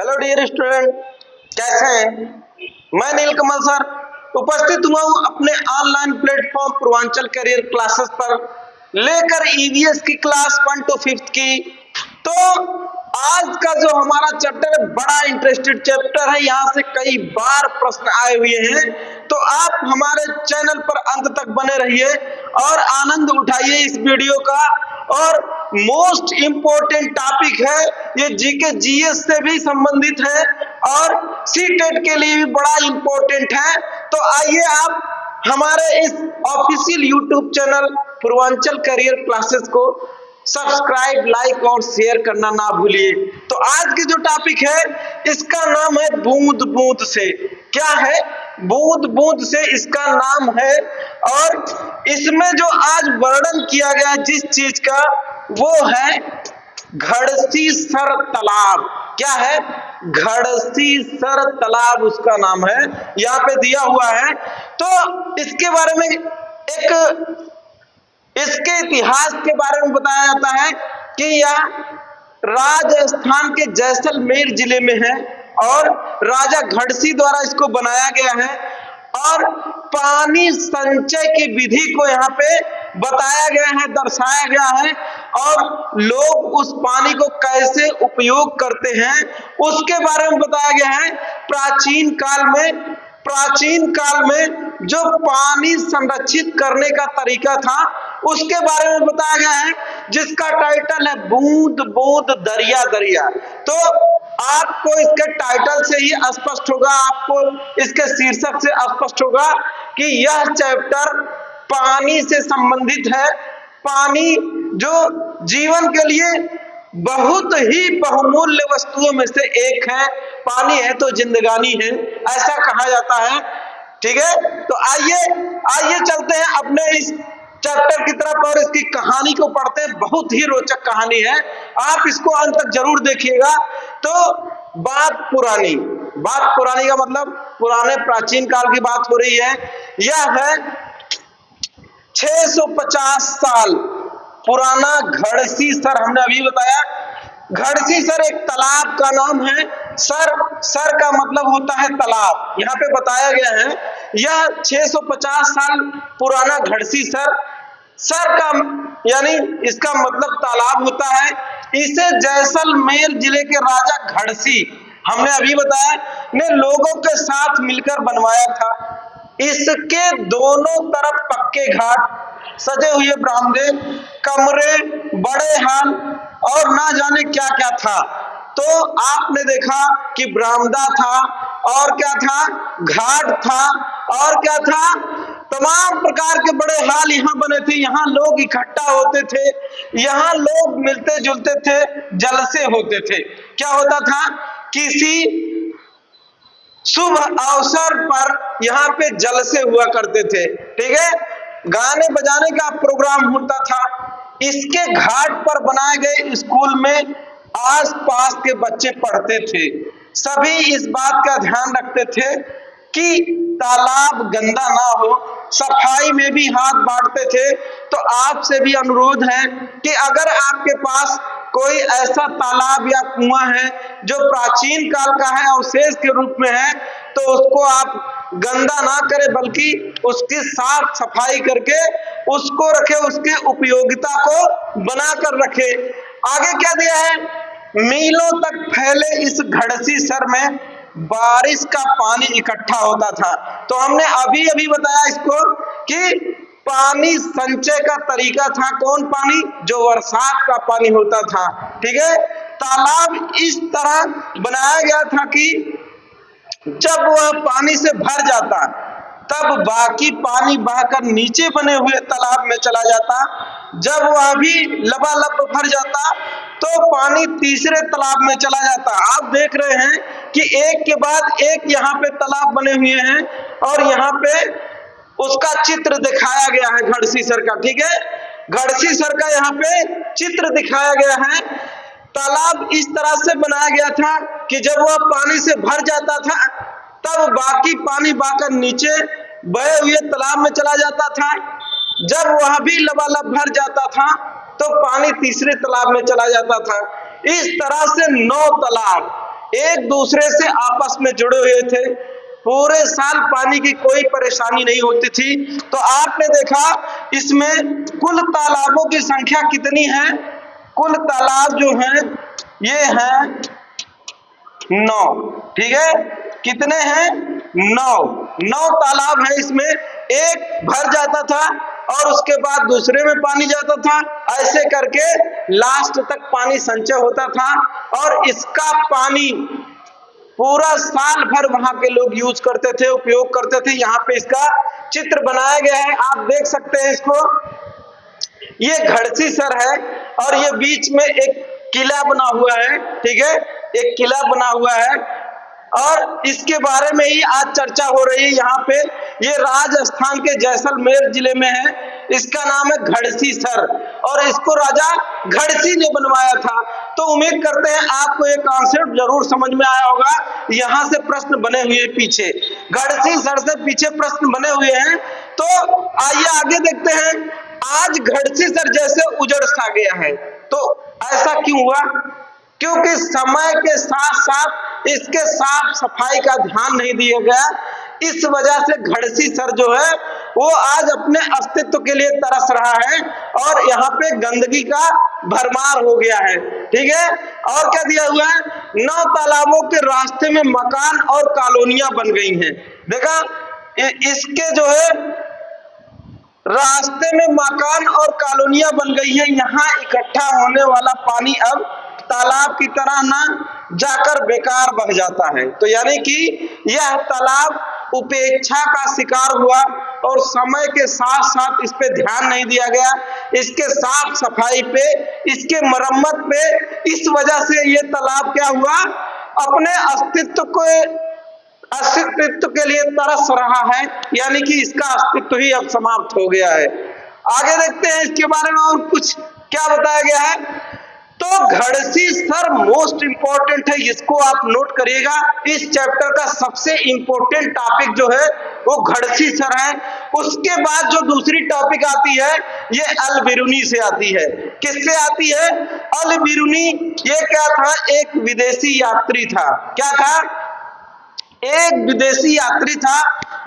Hello dear student, कैसे हैं? मैं नीलकमल सर उपस्थित हुआ हूँ अपने online platform Purvanchal career classes पर लेकर ईवीएस की क्लास 1 to 5 की। तो आज का जो हमारा चैप्टर है बड़ा इंटरेस्टेड चैप्टर है, यहाँ से कई बार प्रश्न आए हुए हैं। तो आप हमारे चैनल पर अंत तक बने रहिए और आनंद उठाइए इस वीडियो का। और मोस्ट इम्पोर्टेंट टॉपिक है, ये जीके जीएस से भी संबंधित है और सीटेट के लिए भी बड़ा इम्पोर्टेंट है। तो आइए आप हमारे इस official YouTube channel Purvanchal career classes को सब्सक्राइब, लाइक और शेयर करना ना भूलिए। तो आज की जो टॉपिक है इसका नाम है बूंद बूंद से। क्या है? बूंद बूंद से इसका नाम है। और इसमें जो आज वर्णन किया गया जिस चीज का, वो है घड़सीसर तालाब। क्या है? घड़सीसर तालाब उसका नाम है, यहाँ पे दिया हुआ है। तो इसके बारे में इसके इतिहास के बारे में बताया जाता है कि यह राजस्थान के जैसलमेर जिले में है और राजा घड़सी द्वारा इसको बनाया गया है। और पानी संचय की विधि को यहाँ पे बताया गया है, दर्शाया गया है और लोग उस पानी को कैसे उपयोग करते हैं उसके बारे में बताया गया है। प्राचीन काल में जो पानी संरक्षित करने का तरीका था उसके बारे में बताया गया है, जिसका टाइटल है बूंद बूंद दरिया दरिया। तो आपको इसके टाइटल से ही स्पष्ट होगा, आपको इसके शीर्षक से स्पष्ट होगा कि यह चैप्टर पानी से संबंधित है। पानी जो जीवन के लिए बहुत ही बहुमूल्य वस्तुओं में से एक है। पानी है तो जिंदगानी है, ऐसा कहा जाता है। ठीक है, तो आइए चलते हैं अपने इस चैप्टर की तरफ और इसकी कहानी को पढ़ते हैं। बहुत ही रोचक कहानी है, आप इसको अंत तक जरूर देखिएगा। तो बात पुरानी का मतलब पुराने प्राचीन काल की बात हो रही है। यह है 650 साल पुराना घड़सीसर। हमने अभी बताया घड़सीसर एक तालाब का नाम है। सर का मतलब होता है तालाब, यहाँ पे बताया गया है। यह 650 साल पुराना घड़सीसर, सर का यानी इसका मतलब तालाब होता है। इसे जैसलमेर जिले के राजा घड़सी, हमने अभी बताया, ने लोगों के साथ मिलकर बनवाया था। इसके दोनों तरफ पक्के घाट, सजे हुए बरामदे, कमरे, बड़े हॉल और ना जाने क्या क्या था। तो आपने देखा कि बरामदा था और क्या था, घाट था और क्या था, तमाम प्रकार के बड़े हॉल यहाँ बने थे। यहाँ लोग इकट्ठा होते थे, यहाँ लोग मिलते जुलते थे, जलसे होते थे। क्या होता था? किसी शुभ अवसर पर यहाँ पे जलसे हुआ करते थे। ठीक है, गाने बजाने का प्रोग्राम होता था। इसके घाट पर बनाए गए स्कूल में आसपास के बच्चे पढ़ते थे। सभी इस बात का ध्यान रखते थे कि तालाब गंदा ना हो, सफाई में भी हाथ बांटते थे। तो आपसे भी अनुरोध है कि अगर आपके पास कोई ऐसा तालाब या कुआं है जो प्राचीन काल का है, अवशेष के रूप में है, तो उसको आप गंदा ना करें, बल्कि उसकी साफ सफाई करके उसको रखे, उसके उपयोगिता को बनाकर रखे। आगे क्या दिया है? मीलों तक फैले इस घड़सीसर में बारिश का पानी इकट्ठा होता था। तो हमने अभी बताया इसको कि पानी संचय का तरीका था। कौन पानी? जो बरसात का पानी होता था। ठीक है, तालाब इस तरह बनाया गया था कि जब वह पानी से भर जाता तब बाकी पानी बहकर नीचे बने हुए तालाब में चला जाता। जब वह भी लबालब भर जाता तो पानी तीसरे तालाब में चला जाता। आप देख रहे हैं कि एक के बाद एक यहाँ पे तालाब बने हुए हैं और यहाँ पे उसका चित्र दिखाया गया है घड़सीसर का। ठीक है, घड़सीसर का यहाँ पे चित्र दिखाया गया है। तालाब इस तरह से बनाया गया था कि जब वह पानी से भर जाता था तब बाकी पानी बहकर नीचे बहे हुए तालाब में चला जाता था। जब वह भी लबालब भर जाता था तो पानी तीसरे तालाब में चला जाता था। इस तरह से 9 तालाब एक दूसरे से आपस में जुड़े हुए थे, पूरे साल पानी की कोई परेशानी नहीं होती थी। तो आपने देखा इसमें कुल तालाबों की संख्या कितनी है? कुल तालाब जो हैं ये हैं 9। ठीक है, कितने हैं? 9 तालाब है। इसमें एक भर जाता था और उसके बाद दूसरे में पानी जाता था, ऐसे करके लास्ट तक पानी संचय होता था और इसका पानी पूरा साल भर वहां के लोग यूज करते थे, उपयोग करते थे। यहाँ पे इसका चित्र बनाया गया है, आप देख सकते हैं इसको। ये घड़सीसर है और ये बीच में एक किला बना हुआ है। ठीक है, एक किला बना हुआ है और इसके बारे में ही आज चर्चा हो रही है यहाँ पे। ये राजस्थान के जैसलमेर जिले में है। इसका नाम है घड़सीसर और इसको राजा घड़सी ने बनवाया था। तो उम्मीद करते हैं आपको ये कॉन्सेप्ट जरूर समझ में आया होगा। यहाँ से प्रश्न बने हुए पीछे, घड़सीसर से पीछे प्रश्न बने हुए हैं। तो आइए आगे देखते हैं। आज घड़सीसर जैसे उजड़ सा गया है, तो ऐसा क्यों हुआ? क्योंकि समय के साथ साथ इसके साफ सफाई का ध्यान नहीं दिया गया। इस वजह से घड़सीसर जो है वो आज अपने अस्तित्व के लिए तरस रहा है और यहाँ पे गंदगी का भरमार हो गया है। ठीक है, और क्या दिया हुआ है? 9 तालाबों के रास्ते में मकान और कॉलोनियां बन गई हैं। देखा, इसके जो है रास्ते में मकान और कॉलोनियां बन गई है। यहाँ इकट्ठा होने वाला पानी अब तालाब की तरह ना जाकर बेकार बह जाता है। तो यानी कि यह तालाब उपेक्षा का शिकार हुआ और समय के साथ साथ इस पे ध्यान नहीं दिया गया, इसके साफ सफाई पे, इसके मरम्मत पे। इस वजह से ये तालाब क्या हुआ? अपने अस्तित्व के लिए तरस रहा है, यानी कि इसका अस्तित्व ही अब समाप्त हो गया है। आगे देखते हैं इसके बारे में और कुछ क्या बताया गया है। तो घड़सीसर मोस्ट इंपॉर्टेंट है, इसको आप नोट करिएगा। इस चैप्टर का सबसे इंपॉर्टेंट टॉपिक जो है वो घड़सीसर है। उसके बाद जो दूसरी टॉपिक आती है ये अल-बिरूनी से आती है। किससे आती है? अल-बिरूनी। ये क्या था? एक विदेशी यात्री था। क्या था? एक विदेशी यात्री था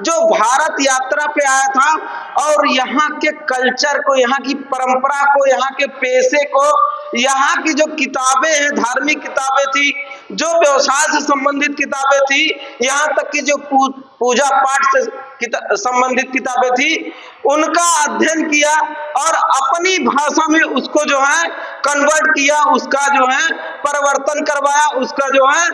जो भारत यात्रा पे आया था और यहाँ के कल्चर को, यहाँ की परंपरा को, यहाँ के पेशे को, यहाँ की जो किताबें हैं, धार्मिक किताबें थी, जो व्यवसाय से संबंधित किताबें थी, यहाँ तक कि जो पूजा पाठ से संबंधित किताबें थी, उनका अध्ययन किया और अपनी भाषा में उसको जो है कन्वर्ट किया, उसका जो है परिवर्तन करवाया, उसका जो है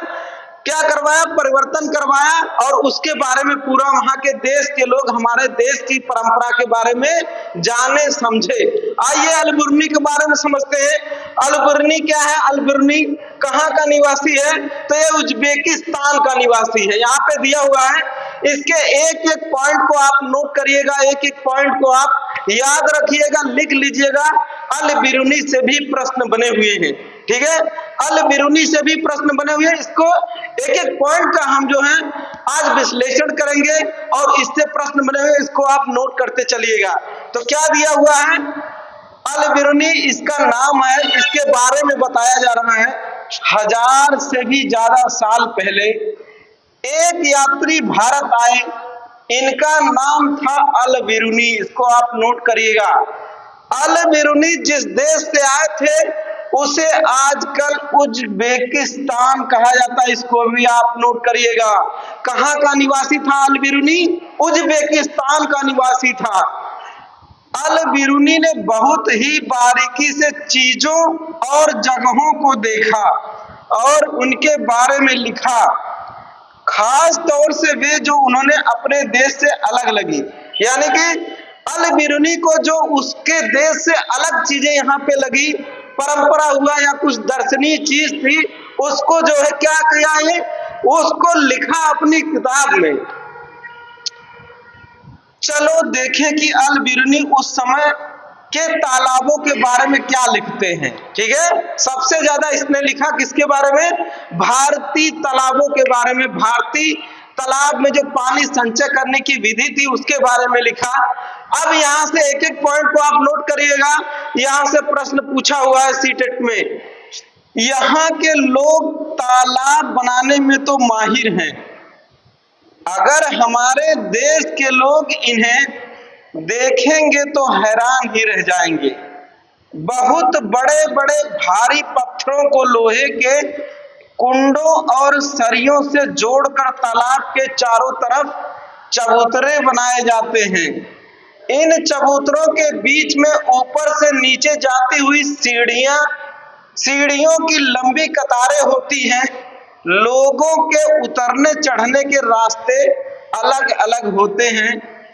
क्या करवाया? परिवर्तन करवाया और उसके बारे में पूरा वहां के देश के लोग हमारे देश की परंपरा के बारे में जाने समझे। आइए अल-बिरूनी के बारे में समझते हैं। अल-बिरूनी क्या है? अल-बिरूनी कहाँ का निवासी है? तो ये उज्बेकिस्तान का निवासी है। यहाँ पे दिया हुआ है, इसके एक एक पॉइंट को आप नोट करिएगा, एक एक पॉइंट को आप याद रखिएगा, लिख लीजिएगा। अल-बिरूनी से भी प्रश्न बने हुए हैं। ठीक है, अल-बिरूनी से भी प्रश्न बने हुए हैं। इसको एक एक पॉइंट का हम जो है आज विश्लेषण करेंगे और इससे प्रश्न बने हुए, इसको आप नोट करते चलिएगा। तो क्या दिया हुआ है? अल-बिरूनी इसका नाम है, इसके बारे में बताया जा रहा है 1000 से भी ज्यादा साल पहले एक यात्री भारत आए, इनका नाम था अल-बिरूनी। इसको आप नोट करिएगा। अल-बिरूनी जिस देश से आए थे उसे आजकल उज्बेकिस्तान कहा जाता है, इसको भी आप नोट करिएगा। कहाँ का निवासी था अल-बिरूनी? उज्बेकिस्तान का निवासी था। अल-बिरूनी ने बहुत ही बारीकी से चीजों और जगहों को देखा और उनके बारे में लिखा, खास तौर से वे जो उन्होंने अपने देश से अलग लगी। यानी कि अल-बिरूनी को जो उसके देश से अलग चीजें यहाँ पे लगी, परंपरा हुआ या कुछ दर्शनीय चीज थी, उसको जो है क्या किया है? उसको लिखा अपनी किताब में। चलो देखें कि अल-बिरूनी उस समय के तालाबों के बारे में क्या लिखते हैं। ठीक है, सबसे ज्यादा इसने लिखा किसके बारे में? भारतीय तालाबों के बारे में। भारतीय तालाब में जो पानी संचय करने की विधि थी उसके बारे में लिखा। अब यहाँ से एक एक पॉइंट को आप नोट करिएगा। यहाँ से प्रश्न पूछा हुआ है सीटेट में। यहाँ के लोग तालाब बनाने में तो माहिर हैं। अगर हमारे देश के लोग इन्हें देखेंगे तो हैरान ही रह जाएंगे। बहुत बड़े बड़े भारी पत्थरों को लोहे के कुंडों और सरियों से जोड़कर तालाब के चारों तरफ चबूतरे बनाए जाते हैं। इन चबूतरों के बीच में ऊपर से नीचे जाती हुई सीढ़ियों की लंबी कतारें होती हैं। लोगों के उतरने चढ़ने के रास्ते अलग अलग होते हैं।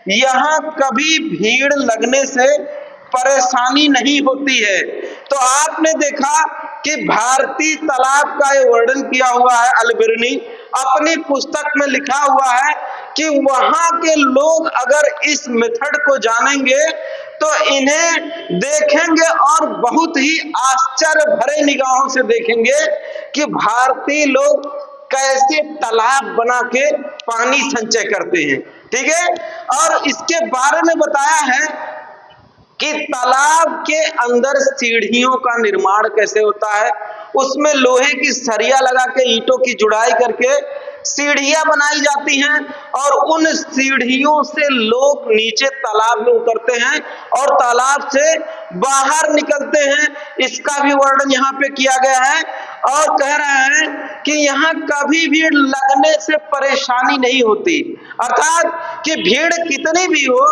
यहाँ कभी भीड़ लगने से परेशानी नहीं होती है। तो आपने देखा कि भारतीय तालाब का ये वर्णन किया हुआ है अल-बिरूनी अपनी पुस्तक में लिखा हुआ है कि वहां के लोग अगर इस मेथड को जानेंगे तो इन्हें देखेंगे और बहुत ही आश्चर्य भरे निगाहों से देखेंगे कि भारतीय लोग कैसे तालाब बना के पानी संचय करते हैं। ठीक है, और इसके बारे में बताया है कि तालाब के अंदर सीढ़ियों का निर्माण कैसे होता है। उसमें लोहे की सरिया लगा के ईंटों की जुड़ाई करके सीढ़ियां बनाई जाती हैं और उन सीढ़ियों से लोग नीचे तालाब में उतरते हैं और तालाब से बाहर निकलते हैं। इसका भी वर्णन यहाँ पे किया गया है और कह रहे हैं कि यहाँ कभी भीड़ लगने से परेशानी नहीं होती, अर्थात कि भीड़ कितनी भी हो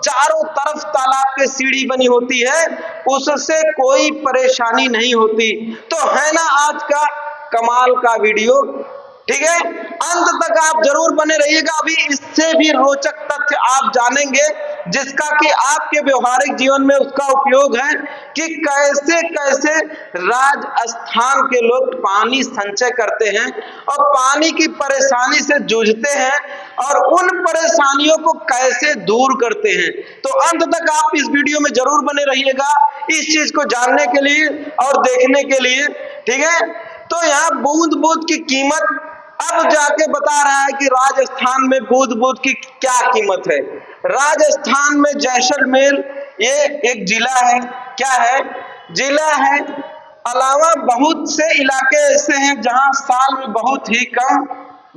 चारों तरफ तालाब के सीढ़ी बनी होती है, उससे कोई परेशानी नहीं होती। तो है ना आज का कमाल का वीडियो। ठीक है, अंत तक आप जरूर बने रहिएगा। अभी इससे भी रोचक तथ्य आप जानेंगे जिसका कि आपके व्यवहारिक जीवन में उसका उपयोग है कि कैसे कैसे राजस्थान के लोग पानी संचय करते हैं और पानी की परेशानी से जूझते हैं और उन परेशानियों को कैसे दूर करते हैं। तो अंत तक आप इस वीडियो में जरूर बने रहिएगा इस चीज को जानने के लिए और देखने के लिए। ठीक है, तो यहाँ बूंद बूंद की कीमत अब जाके बता रहा है कि राजस्थान में बूंद बूंद की क्या कीमत है। राजस्थान में जैसलमेर ये एक जिला है। क्या है? जिला है। अलावा बहुत से इलाके ऐसे हैं जहां साल में बहुत ही कम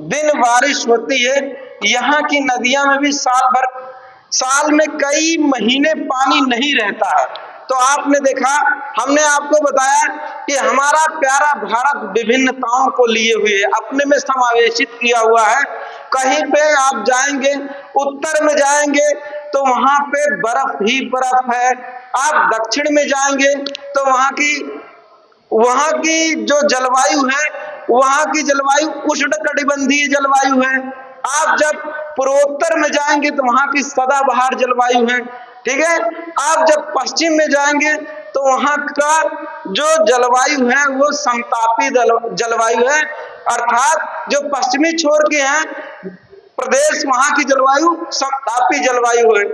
दिन बारिश होती है। यहाँ की नदियां में भी साल में कई महीने पानी नहीं रहता है। तो आपने देखा, हमने आपको बताया कि हमारा प्यारा भारत विभिन्नताओं को लिए हुए अपने में समावेशित किया हुआ है। कहीं पे आप जाएंगे, उत्तर में जाएंगे तो वहां पे बर्फ ही बर्फ है। आप दक्षिण में जाएंगे तो वहां की जो जलवायु है, वहां की जलवायु उष्णकटिबंधीय जलवायु है। आप जब पूर्वोत्तर में जाएंगे तो वहां की सदाबहार जलवायु है। ठीक है, आप जब पश्चिम में जाएंगे तो वहां का जो जलवायु है वो समतापी जलवायु है, अर्थात जो पश्चिमी छोर के हैं प्रदेश वहां की जलवायु समतापी जलवायु है।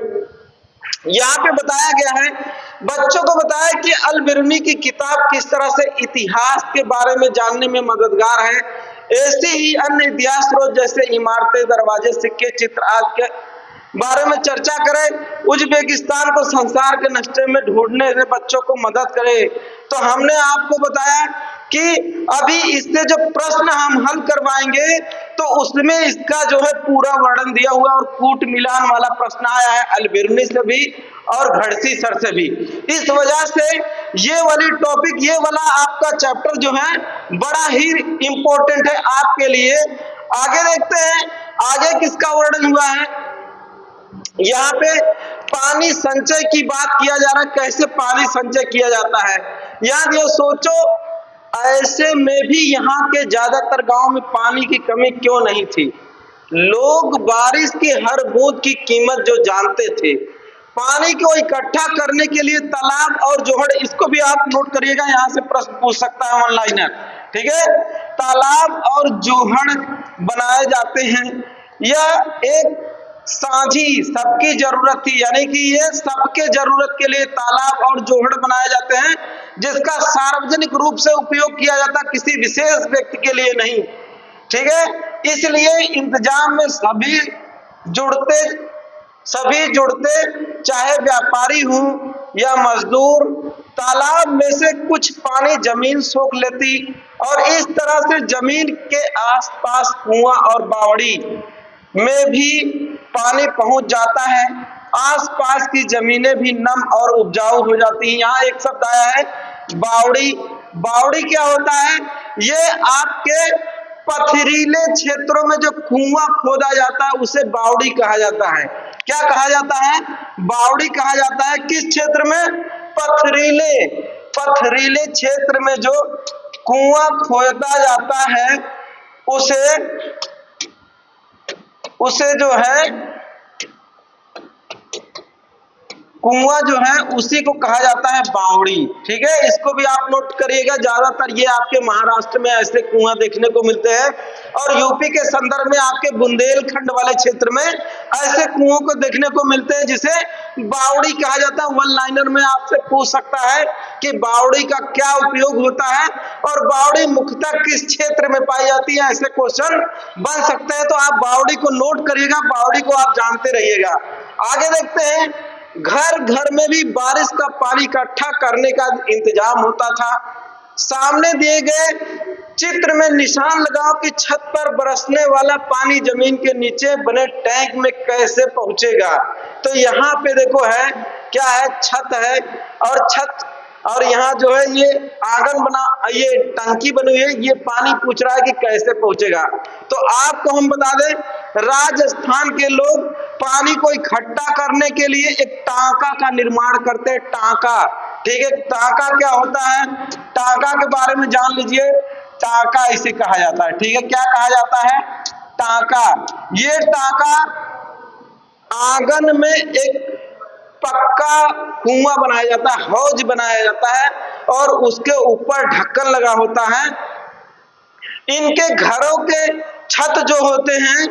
यहाँ पे बताया गया है, बच्चों को बताया कि अल-बिरूनी की किताब किस तरह से इतिहास के बारे में जानने में मददगार है। ऐसे ही अन्य इतिहास स्रोत जैसे इमारतें, दरवाजे, सिक्के, चित्र आदि के बारे में चर्चा करें। उज्बेकिस्तान को संसार के नक्शे में ढूंढने से बच्चों को मदद करे। तो हमने आपको बताया कि अभी इससे जो प्रश्न हम हल करवाएंगे तो उसमें इसका जो है पूरा वर्णन दिया हुआ और कूट मिलान वाला प्रश्न आया है अल-बिरूनी से भी और घड़सी सर से भी। इस वजह से ये वाली टॉपिक, ये वाला आपका चैप्टर जो है बड़ा ही इंपॉर्टेंट है आपके लिए। आगे देखते हैं आगे किसका वर्णन हुआ है। यहाँ पे पानी संचय की बात किया जा रहा है, कैसे पानी संचय किया जाता है। यहाँ जो सोचो, ऐसे में भी यहाँ के ज्यादातर गांव में पानी की कमी क्यों नहीं थी। लोग बारिश की हर बूंद की कीमत जो जानते थे। पानी को इकट्ठा करने के लिए तालाब और जोहड़, इसको भी आप नोट करिएगा, यहाँ से प्रश्न पूछ सकता है ऑनलाइनर। ठीक है, तालाब और जोहड़ बनाए जाते हैं। यह एक साझी सबकी जरूरत थी, यानी कि ये सबके जरूरत के लिए तालाब और जोहड़ बनाए जाते हैं जिसका सार्वजनिक रूप से उपयोग किया जाता, किसी विशेष व्यक्ति के लिए नहीं। ठीक है, इसलिए इंतजाम में सभी जुड़ते चाहे व्यापारी हो या मजदूर, तालाब में से कुछ पानी जमीन सोख लेती और इस तरह से जमीन के आसपास कुआं और बावड़ी में भी पानी पहुंच जाता है। आसपास की जमीनें भी नम और उपजाऊ हो जाती हैं। यहाँ एक शब्द आया है बावड़ी। बावड़ी क्या होता है? ये आपके पथरीले क्षेत्रों में जो कुआं खोदा जाता है उसे बावड़ी कहा जाता है। क्या कहा जाता है? बावड़ी कहा जाता है। किस क्षेत्र में? पथरीले क्षेत्र में जो कुआं खोदा जाता है उसे जो है कुआं जो है उसी को कहा जाता है बावड़ी। ठीक है, इसको भी आप नोट करिएगा। ज्यादातर ये आपके महाराष्ट्र में ऐसे कुआं देखने को मिलते हैं और यूपी के संदर्भ में आपके बुंदेलखंड वाले क्षेत्र में ऐसे कुओं को देखने को मिलते हैं जिसे बावड़ी कहा जाता है। वन लाइनर में आपसे पूछ सकता है कि बावड़ी का क्या उपयोग होता है और बावड़ी मुख्यतः किस क्षेत्र में पाई जाती है, ऐसे क्वेश्चन बन सकते हैं। तो आप बावड़ी को नोट करिएगा, बावड़ी को आप जानते रहिएगा। आगे देखते हैं, घर घर में भी बारिश का पानी इकट्ठा करने का इंतजाम होता था। सामने दिए गए चित्र में निशान लगाओ कि छत पर बरसने वाला पानी जमीन के नीचे बने टैंक में कैसे पहुंचेगा। तो यहाँ पे देखो है क्या है, छत है और यहाँ जो है ये आंगन बना, ये टंकी बनी हुई है, ये पानी पूछ रहा है कि कैसे पहुंचेगा। तो आपको हम बता दें, राजस्थान के लोग पानी को इकट्ठा करने के लिए एक टांका का निर्माण करते हैं। टांका, ठीक है, टांका क्या होता है? टांका के बारे में जान लीजिए। टांका इसे कहा जाता है। ठीक है, क्या कहा जाता है? टांका। ये टांका आंगन में एक पक्का कुआं बनाया जाता है, हौज बनाया जाता है और उसके ऊपर ढक्कन लगा होता है। इनके घरों के छत जो होते हैं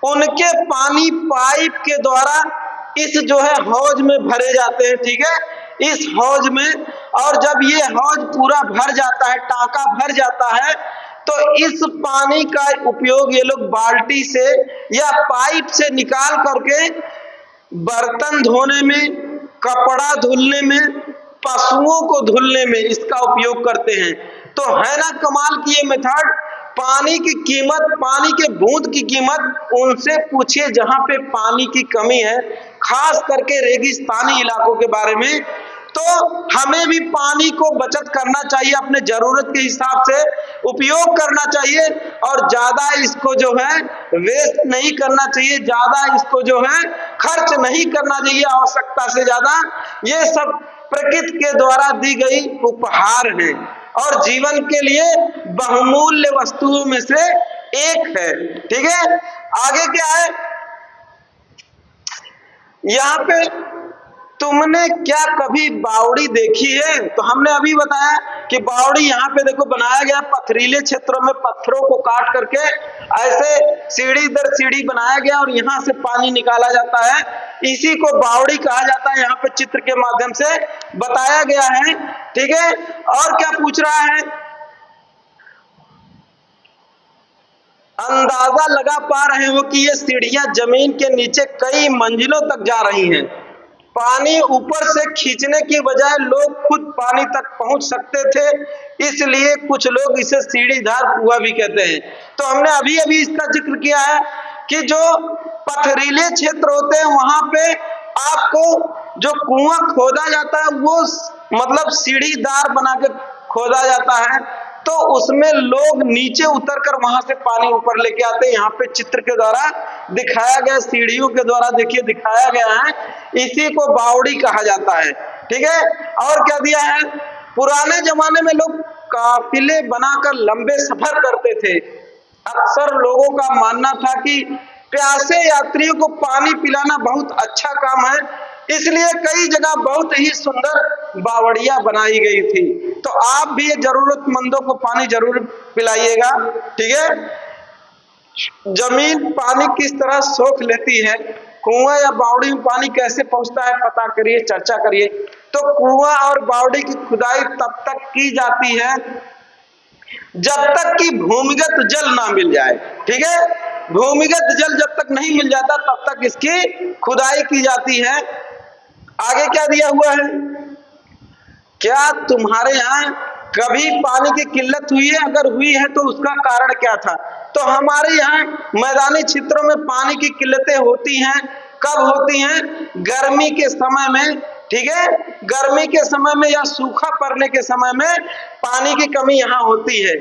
उनके पानी पाइप के द्वारा इस जो है हौज में भरे जाते हैं। ठीक है, इस हौज में, और जब ये हौज पूरा भर जाता है, टांका भर जाता है, तो इस पानी का उपयोग ये लोग बाल्टी से या पाइप से निकाल करके बर्तन धोने में, कपड़ा धुलने में, पशुओं को धुलने में इसका उपयोग करते हैं। तो है ना कमाल की ये मेथड। पानी की कीमत, पानी के बूंद की कीमत उनसे पूछिए जहां पे पानी की कमी है, खास करके रेगिस्तानी इलाकों के बारे में। तो हमें भी पानी को बचत करना चाहिए, अपने जरूरत के हिसाब से उपयोग करना चाहिए और ज्यादा इसको जो है वेस्ट नहीं करना चाहिए, ज्यादा इसको जो है खर्च नहीं करना चाहिए आवश्यकता से ज्यादा। ये सब प्रकृति के द्वारा दी गई उपहार है और जीवन के लिए बहुमूल्य वस्तुओं में से एक है। ठीक है, आगे क्या है यहाँ पे, तुमने क्या कभी बावड़ी देखी है? तो हमने अभी बताया कि बावड़ी यहाँ पे देखो बनाया गया, पथरीले क्षेत्रों में पत्थरों को काट करके ऐसे सीढ़ी दर सीढ़ी बनाया गया और यहाँ से पानी निकाला जाता है। इसी को बावड़ी कहा जाता है, यहाँ पे चित्र के माध्यम से बताया गया है। ठीक है, और क्या पूछ रहा है? अंदाजा लगा पा रहे हो कि ये सीढ़ियां जमीन के नीचे कई मंजिलों तक जा रही हैं। पानी ऊपर से खींचने की बजाय लोग खुद पानी तक पहुंच सकते थे, इसलिए कुछ लोग इसे सीढ़ीदार कुआं भी कहते हैं। तो हमने अभी अभी इसका जिक्र किया है कि जो पथरीले क्षेत्र होते हैं वहां पे आपको जो कुआं खोदा जाता है वो मतलब सीढ़ीदार बना के खोदा जाता है, तो उसमें लोग नीचे उतरकर वहां से पानी ऊपर लेके आते हैं। यहाँ पे चित्र के द्वारा दिखाया गया, सीढ़ियों के द्वारा देखिए दिखाया गया है, इसी को बावड़ी कहा जाता है। ठीक है, और क्या दिया है? पुराने जमाने में लोग काफिले बनाकर लंबे सफर करते थे। अक्सर लोगों का मानना था कि प्यासे यात्रियों को पानी पिलाना बहुत अच्छा काम है, इसलिए कई जगह बहुत ही सुंदर बावड़ियां बनाई गई थी। तो आप भी जरूरतमंदों को पानी जरूर पिलाइएगा। ठीक है, जमीन पानी किस तरह सोख लेती है, कुआं या बावड़ी में पानी कैसे पहुंचता है, पता करिए, चर्चा करिए। तो कुआं और बावड़ी की खुदाई तब तक की जाती है जब तक कि भूमिगत जल ना मिल जाए। ठीक है, भूमिगत जल जब तक नहीं मिल जाता तब तक इसकी खुदाई की जाती है। आगे क्या दिया हुआ है क्या तुम्हारे यहाँ कभी पानी की किल्लत हुई है? अगर हुई है तो उसका कारण क्या था? तो हमारे यहाँ मैदानी क्षेत्रों में पानी की किल्लतें होती हैं। कब होती हैं? गर्मी के समय में, ठीक है, गर्मी के समय में या सूखा पड़ने के समय में पानी की कमी यहाँ होती है।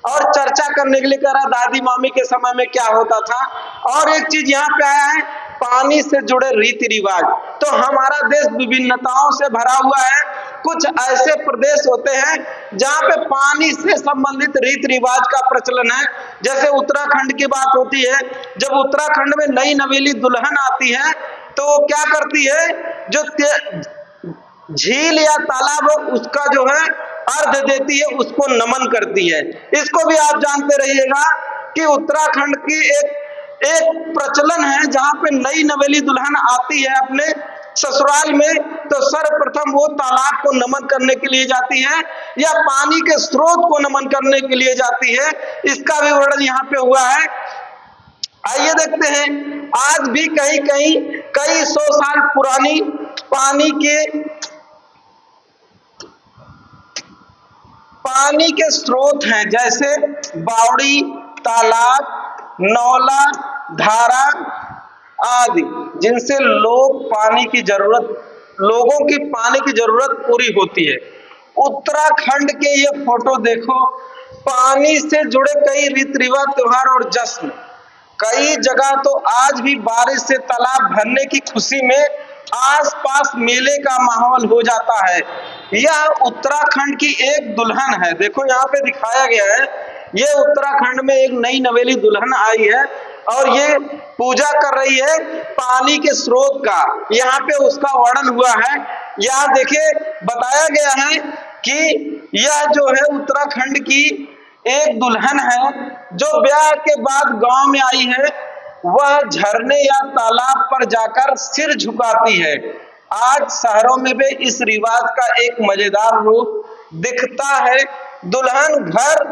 और चर्चा करने के लिए कह रहा, दादी मामी के समय में क्या होता था। और एक चीज यहाँ पे आया है, पानी से जुड़े रीति रिवाज। तो हमारा देश विभिन्नताओं से भरा हुआ है। कुछ ऐसे प्रदेश होते हैं जहाँ पे पानी से संबंधित रीति रिवाज का प्रचलन है। जैसे उत्तराखंड की बात होती है, जब उत्तराखंड में नई नवेली दुल्हन आती है तो वो क्या करती है, जो झील या तालाब उसका जो है अर्घ देती है, उसको नमन करती है। इसको भी आप जानते रहिएगा कि उत्तराखंड की एक प्रचलन है, जहां पे नई नवेली दुल्हन आती है अपने ससुराल में तो सर्वप्रथम वो तालाब को नमन करने के लिए जाती है या पानी के स्रोत को नमन करने के लिए जाती है। इसका भी वर्णन यहाँ पे हुआ है। आइए देखते हैं, आज भी कहीं कहीं कई सौ साल पुरानी पानी के स्रोत हैं, जैसे बावड़ी, तालाब, नौला, धारा आदि, जिनसे लोगों की पानी की जरूरत पूरी होती है। उत्तराखंड के ये फोटो देखो, पानी से जुड़े कई रीति रिवाज, त्योहार और जश्न। कई जगह तो आज भी बारिश से तालाब भरने की खुशी में आसपास मेले का माहौल हो जाता है। यह उत्तराखंड की एक दुल्हन है, देखो यहाँ पे दिखाया गया है। ये उत्तराखंड में एक नई नवेली दुल्हन आई है और ये पूजा कर रही है पानी के स्रोत का। यहाँ पे उसका वर्णन हुआ है। यहाँ देखिए बताया गया है कि यह जो है उत्तराखंड की एक दुल्हन है जो ब्याह के बाद गांव में आई है। वह झरने या तालाब पर जाकर सिर झुकाती है। आज शहरों में भी इस रिवाज का एक मजेदार रूप दिखता है। दुल्हन घर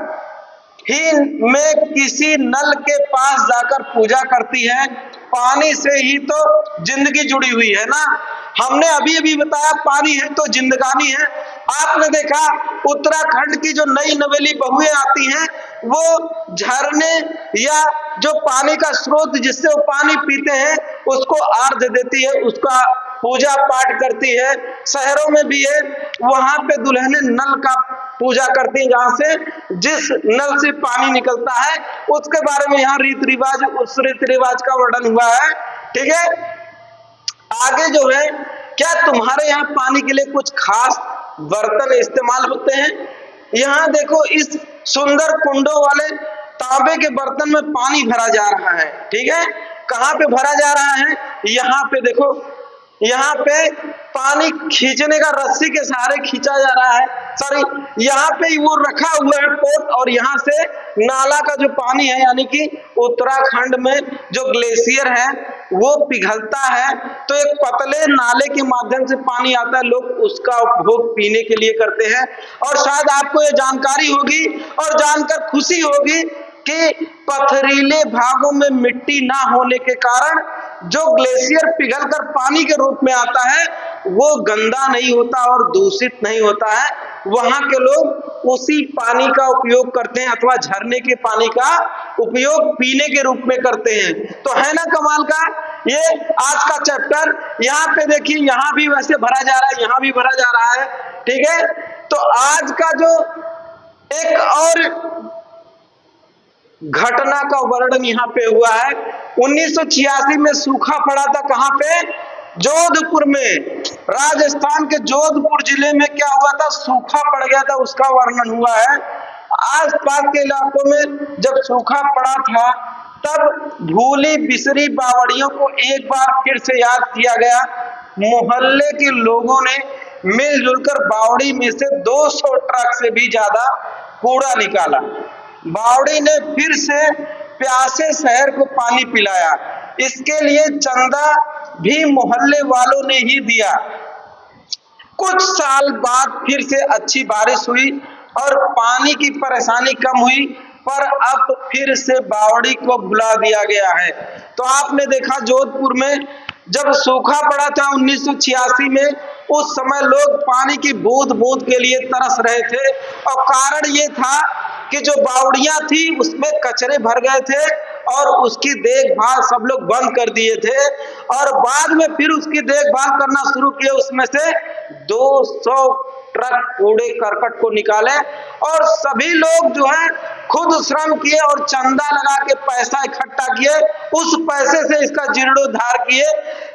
ही में किसी नल के पास जाकर पूजा करती है। पानी से ही तो जिंदगी जुड़ी हुई है ना। हमने अभी अभी बताया पानी है तो जिंदगानी है। आपने देखा उत्तराखंड की जो नई नवेली बहुएं आती हैं वो झरने या जो पानी का स्रोत जिससे वो पानी पीते हैं उसको आर्घ्य देती है, उसका पूजा पाठ करती है। शहरों में भी है, वहां पे दुल्हनें नल का पूजा करती हैं, जहां से जिस नल से पानी निकलता है उसके बारे में यहाँ रीति रिवाज, उस रीति रिवाज का वर्णन हुआ है। ठीक है, आगे जो है, क्या तुम्हारे यहाँ पानी के लिए कुछ खास बर्तन इस्तेमाल होते हैं? यहाँ देखो इस सुंदर कुंडों वाले तांबे के बर्तन में पानी भरा जा रहा है। ठीक है, कहाँ पे भरा जा रहा है? यहाँ पे देखो, यहाँ पे पानी खींचने का रस्सी के सहारे खींचा जा रहा है। सॉरी, यहाँ पे वो रखा हुआ है पोट और यहाँ से नाला का जो पानी है, यानी कि उत्तराखंड में जो ग्लेशियर है वो पिघलता है तो एक पतले नाले के माध्यम से पानी आता है। लोग उसका उपभोग पीने के लिए करते हैं। और शायद आपको ये जानकारी होगी और जानकर खुशी होगी कि पथरीले भागों में मिट्टी ना होने के कारण जो ग्लेशियर पिघलकर पानी के रूप में आता है वो गंदा नहीं होता और दूषित नहीं होता है। वहां के लोग उसी पानी का उपयोग करते हैं अथवा झरने के पानी का उपयोग पीने के रूप में करते हैं। तो है ना कमाल का ये आज का चैप्टर। यहाँ पे देखिए, यहाँ भी वैसे भरा जा रहा है, यहाँ भी भरा जा रहा है। ठीक है, तो आज का जो एक और घटना का वर्णन यहाँ पे हुआ है। 1986 में सूखा पड़ा था, कहाँ पे? जोधपुर में। राजस्थान के जोधपुर जिले में क्या हुआ था? सूखा पड़ गया था, उसका वर्णन हुआ है। आसपास के इलाकों में जब सूखा पड़ा था तब भूली बिसरी बावड़ियों को एक बार फिर से याद किया गया। मोहल्ले के लोगों ने मिलजुल कर बावड़ी में से 200 ट्रक से भी ज्यादा कूड़ा निकाला। बावड़ी ने फिर से प्यासे शहर को पानी पिलाया। इसके लिए चंदा भी मोहल्ले वालों ने ही दिया। कुछ साल बाद फिर से अच्छी बारिश हुई और पानी की परेशानी कम हुई, पर अब फिर से बावड़ी को बुला दिया गया है। तो आपने देखा जोधपुर में जब सूखा पड़ा था 1986 में, उस समय लोग पानी की बूंद बूंद के लिए तरस रहे थे, और कारण ये था कि जो बावड़ियां थी उसमें कचरे भर गए थे और उसकी देखभाल सब लोग बंद कर दिए थे, और बाद में फिर उसकी देखभाल करना शुरू किए। उसमें से 200 ट्रक कूड़े करकट को निकाले, और सभी लोग जो है खुद श्रम किए और चंदा लगा के पैसा इकट्ठा किए, उस पैसे से इसका जीर्णोद्धार किए।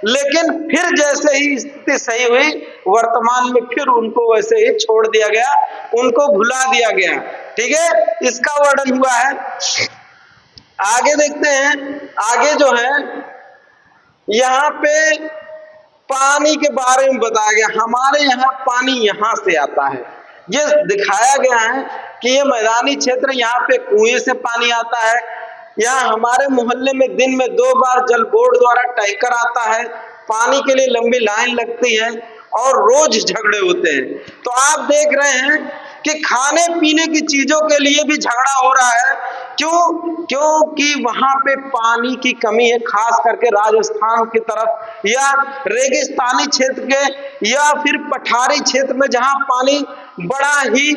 लेकिन फिर जैसे ही स्थिति सही हुई, वर्तमान में फिर उनको वैसे ही छोड़ दिया गया, उनको भुला दिया गया। ठीक है, इसका वर्णन हुआ है। आगे देखते हैं, आगे जो है यहाँ पे पानी के बारे में बताया गया। हमारे यहाँ पानी यहाँ से आता है, ये दिखाया गया है कि ये मैदानी क्षेत्र, यहाँ पे कुएं से पानी आता है। यहाँ हमारे मोहल्ले में दिन में 2 बार जल बोर्ड द्वारा टैंकर आता है, पानी के लिए लंबी लाइन लगती है और रोज झगड़े होते हैं। तो आप देख रहे हैं कि खाने पीने की चीजों के लिए भी झगड़ा हो रहा है। क्योंकि वहां पे पानी की कमी है, खास करके राजस्थान की तरफ या रेगिस्तानी क्षेत्र के या फिर पठारी क्षेत्र में, जहां पानी बड़ा ही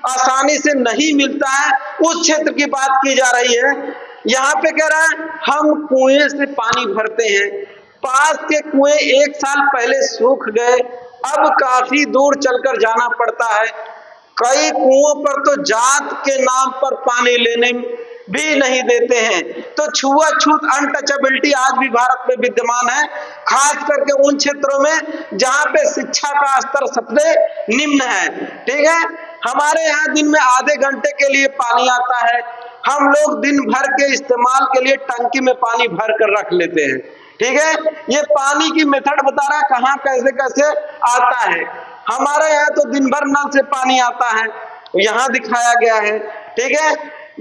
आसानी से नहीं मिलता है, उस क्षेत्र की बात की जा रही है। यहाँ पे कह रहा है हम कुएं से पानी भरते हैं, पास के कुएं 1 साल पहले सूख गए, अब काफी दूर चलकर जाना पड़ता है। कई कुओं पर तो जात के नाम पर पानी लेने भी नहीं देते हैं। तो छुआछूत, अनटचेबिलिटी आज भी भारत में विद्यमान है, खास करके उन क्षेत्रों में जहां पे शिक्षा का स्तर सबसे निम्न है। ठीक है, हमारे यहाँ दिन में आधे घंटे के लिए पानी आता है, हम लोग दिन भर के इस्तेमाल के लिए टंकी में पानी भर कर रख लेते हैं। ठीक है, ये पानी की मेथड बता रहा है कहाँ कैसे कैसे आता है। हमारे यहाँ तो दिन भर नल से पानी आता है, यहाँ दिखाया गया है। ठीक है,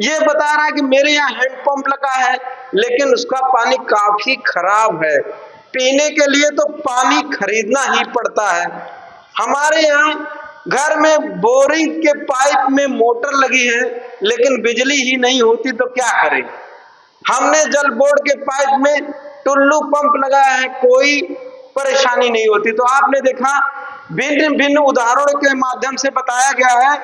ये बता रहा है कि मेरे यहाँ हैंडपंप लगा है, लेकिन उसका पानी काफी खराब है, पीने के लिए तो पानी खरीदना ही पड़ता है। हमारे यहाँ घर में बोरिंग के पाइप में मोटर लगी है, लेकिन बिजली ही नहीं होती तो क्या करें। हमने जल बोर्ड के पाइप में टुल्लू पंप लगाया है, कोई परेशानी नहीं होती। तो आपने देखा भिन्न भिन्न उदाहरणों के माध्यम से बताया गया है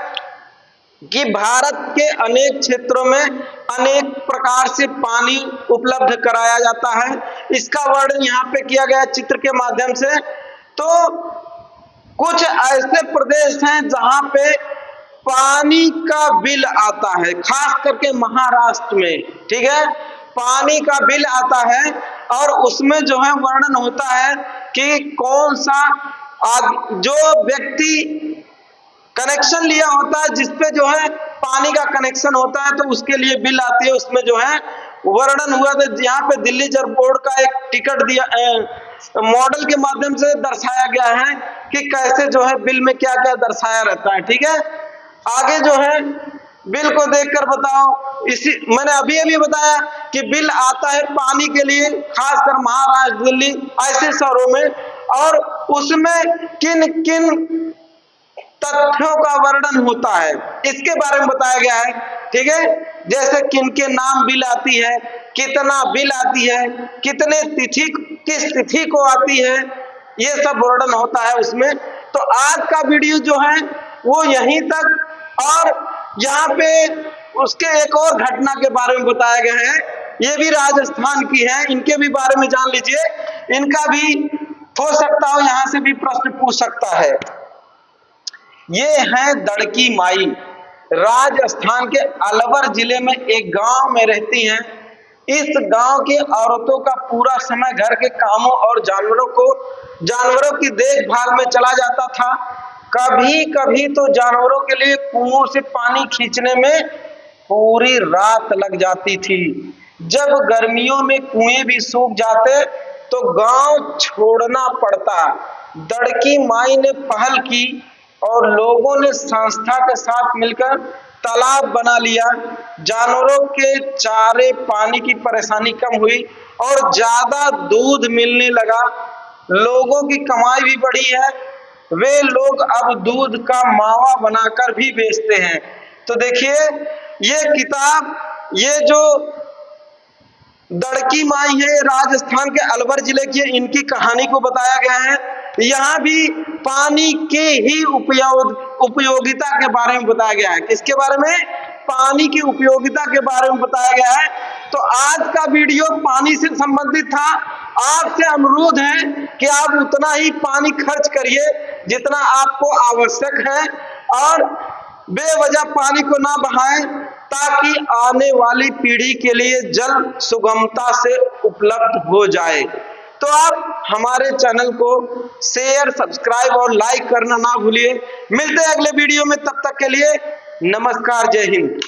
कि भारत के अनेक क्षेत्रों में अनेक प्रकार से पानी उपलब्ध कराया जाता है। इसका वर्णन यहाँ पे किया गया चित्र के माध्यम से। तो कुछ ऐसे प्रदेश हैं जहां पे पानी का बिल आता है, खास करके महाराष्ट्र में। ठीक है, पानी का बिल आता है और उसमें जो है वर्णन होता है कि कौन सा जो व्यक्ति कनेक्शन लिया होता है, जिसपे जो है पानी का कनेक्शन होता है, तो उसके लिए बिल आती है। उसमें जो है वर्णन हुआ था, यहाँ पे दिल्ली जल बोर्ड का एक टिकट दिया मॉडल के माध्यम से दर्शाया गया है कि कैसे जो है बिल में क्या क्या दर्शाया रहता है। ठीक है, आगे जो है बिल को देखकर बताओ। इसी मैंने अभी बताया कि बिल आता है पानी के लिए, खासकर महाराष्ट्र, दिल्ली ऐसे शहरों में, और उसमें किन किन तथ्यों का वर्णन होता है इसके बारे में बताया गया है। ठीक है, जैसे किन के नाम बिल आती है, कितना बिल आती है, कितने तिथि, किस तिथि को आती है, ये सब वर्णन होता है उसमें। तो आज का वीडियो जो है वो यहीं तक, और यहाँ पे उसके एक और घटना के बारे में बताया गया है, ये भी राजस्थान की है, इनके भी बारे में जान लीजिए, इनका भी हो सकता हो यहाँ से भी प्रश्न पूछ सकता है। ये है दड़की माई, राजस्थान के अलवर जिले में एक गांव में रहती हैं। इस गांव की औरतों का पूरा समय घर के कामों और जानवरों की देखभाल में चला जाता था। कभी कभी तो जानवरों के लिए कुओं से पानी खींचने में पूरी रात लग जाती थी। जब गर्मियों में कुएं भी सूख जाते तो गांव छोड़ना पड़ता। दड़की माई ने पहल की और लोगों ने संस्था के साथ मिलकर तालाब बना लिया। जानवरों के चारे पानी की परेशानी कम हुई और ज्यादा दूध मिलने लगा। लोगों की कमाई भी बढ़ी है, वे लोग अब दूध का मावा बनाकर भी बेचते हैं। तो देखिए ये किताब, ये जो दड़की माई है, राजस्थान के अलवर जिले की, इनकी कहानी को बताया गया है। यहाँ भी पानी के ही उपयोगिता के बारे में बताया गया है। किसके बारे में? पानी की उपयोगिता के बारे में बताया गया है। तो आज का वीडियो पानी से संबंधित था। आपसे अनुरोध है कि आप उतना ही पानी खर्च करिए जितना आपको आवश्यक है और बेवजह पानी को ना बहाएं, ताकि आने वाली पीढ़ी के लिए जल सुगमता से उपलब्ध हो जाए। तो आप हमारे चैनल को शेयर, सब्सक्राइब और लाइक करना ना भूलिए। मिलते हैं अगले वीडियो में, तब तक के लिए नमस्कार, जय हिंद।